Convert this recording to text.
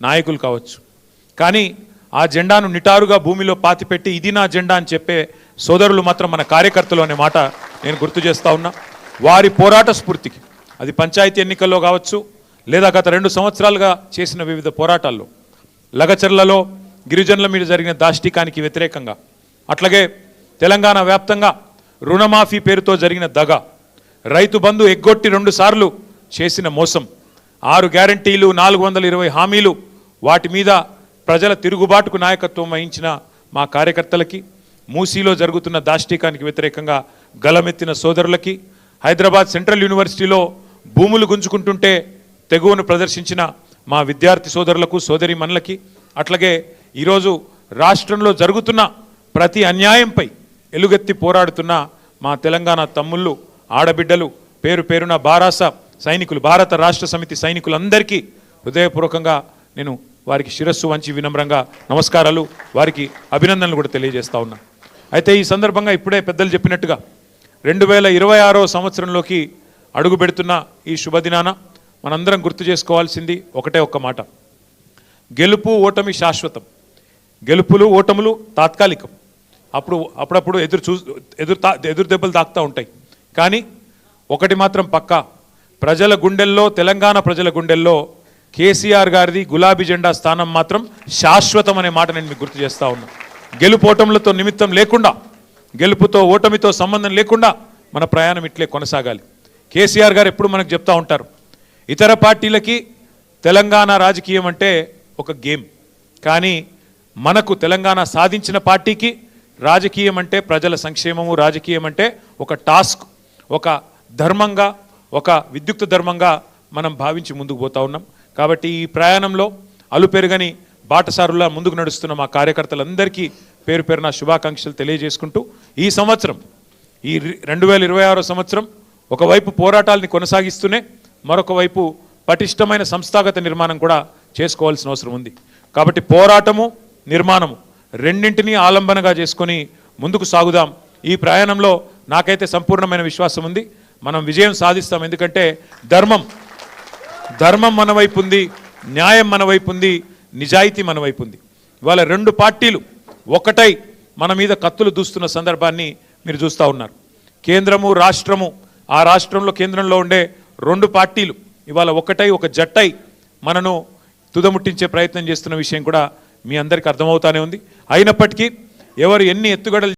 నాయకులు కావచ్చు, కానీ ఆ జెండాను నిటారుగా భూమిలో పాతిపెట్టి ఇది నా జెండా అని చెప్పే సోదరులు మాత్రం మన కార్యకర్తలు అనే మాట నేను గుర్తు చేస్తా ఉన్నా. వారి పోరాట స్ఫూర్తికి అది పంచాయతీ ఎన్నికల్లో కావచ్చు, లేదా గత 2 సంవత్సరాలుగా చేసిన వివిధ పోరాటాల్లో, లగచర్లలో గిరిజనుల మీద జరిగిన దాష్టికానికి వ్యతిరేకంగా, అట్లాగే తెలంగాణ వ్యాప్తంగా రుణమాఫీ పేరుతో జరిగిన దగ, రైతు బంధు ఎగ్గొట్టి 2 సార్లు చేసిన మోసం, 6 గ్యారంటీలు, 420 హామీలు, వాటి మీద ప్రజల తిరుగుబాటుకు నాయకత్వం వహించిన మా కార్యకర్తలకి, మూసీలో జరుగుతున్న దాష్టికానికి వ్యతిరేకంగా గలమెత్తిన సోదరులకి, హైదరాబాద్ సెంట్రల్ యూనివర్సిటీలో భూములు గుంజుకుంటుంటే తెగువను ప్రదర్శించిన మా విద్యార్థి సోదరులకు, సోదరీమణులకి, అట్లాగే ఈరోజు రాష్ట్రంలో జరుగుతున్న ప్రతి అన్యాయంపై ఎలుగెత్తి పోరాడుతున్న మా తెలంగాణ తమ్ముళ్ళు, ఆడబిడ్డలు, పేరు పేరున బారాస సైనికులు, భారత రాష్ట్ర సమితి సైనికులందరికీ హృదయపూర్వకంగా నేను వారికి శిరస్సు వంచి వినమ్రంగా నమస్కారాలు, వారికి అభినందనలు కూడా తెలియజేస్తా ఉన్నా. అయితే ఈ సందర్భంగా ఇప్పుడే పెద్దలు చెప్పినట్టుగా 2026వ సంవత్సరంలోకి అడుగు పెడుతున్న ఈ శుభదినాన మనందరం గుర్తు చేసుకోవాల్సింది ఒకటే ఒక్క మాట: గెలుపు ఓటమి శాశ్వతం, గెలుపులు ఓటములు తాత్కాలికం. అప్పుడప్పుడు ఎదురు దెబ్బలు తాకుతూ ఉంటాయి. కానీ ఒకటి మాత్రం పక్కా, ప్రజల గుండెల్లో, తెలంగాణ ప్రజల గుండెల్లో కేసీఆర్ గారిది గులాబీ జెండా స్థానం మాత్రం శాశ్వతం అనే మాట నేను మీకు గుర్తు చేస్తా ఉన్నా. గెలుపు ఓటములతో నిమిత్తం లేకుండా, గెలుపుతో ఓటమితో సంబంధం లేకుండా మన ప్రయాణం ఇట్లే కొనసాగాలి. కేసీఆర్ గారు ఎప్పుడు మనకు చెప్తా ఉంటారు, ఇతర పార్టీలకి తెలంగాణ రాజకీయం అంటే ఒక గేమ్, కానీ మనకు తెలంగాణ సాధించిన పార్టీకి రాజకీయం అంటే ప్రజల సంక్షేమము, రాజకీయం అంటే ఒక టాస్క్, ఒక ధర్మంగా, ఒక విద్యుక్త ధర్మంగా మనం భావించి ముందుకు పోతా ఉన్నాం. కాబట్టి ఈ ప్రయాణంలో అలుపెరుగని బాటసారులా ముందుకు నడుస్తున్న మా కార్యకర్తలందరికీ పేరు పేరున శుభాకాంక్షలు తెలియజేసుకుంటూ, ఈ సంవత్సరం, ఈ 2026 సంవత్సరం ఒకవైపు పోరాటాలని కొనసాగిస్తూనే మరొక వైపు పటిష్టమైన సంస్థాగత నిర్మాణం కూడా చేసుకోవాల్సిన అవసరం ఉంది. కాబట్టి పోరాటము, నిర్మాణము రెండింటినీ ఆలంబనగా చేసుకొని ముందుకు సాగుదాం. ఈ ప్రయాణంలో నాకైతే సంపూర్ణమైన విశ్వాసం ఉంది, మనం విజయం సాధిస్తాం. ఎందుకంటే ధర్మం మన వైపు ఉంది, న్యాయం మన వైపు ఉంది, నిజాయితీ మన వైపు ఉంది. ఇవాళ 2 పార్టీలు ఒకటై మన మీద కత్తులు దూస్తున్న సందర్భాన్ని మీరు చూస్తూ ఉన్నారు. కేంద్రము, రాష్ట్రము, ఆ రాష్ట్రంలో కేంద్రంలో ఉండే 2 పార్టీలు ఇవాళ ఒకటై, ఒక జట్టై మనను తుదముట్టించే ప్రయత్నం చేస్తున్న విషయం కూడా మీ అందరికీ అర్థమవుతానే ఉంది. అయినప్పటికీ ఎవరు ఎన్ని ఎత్తుగడలు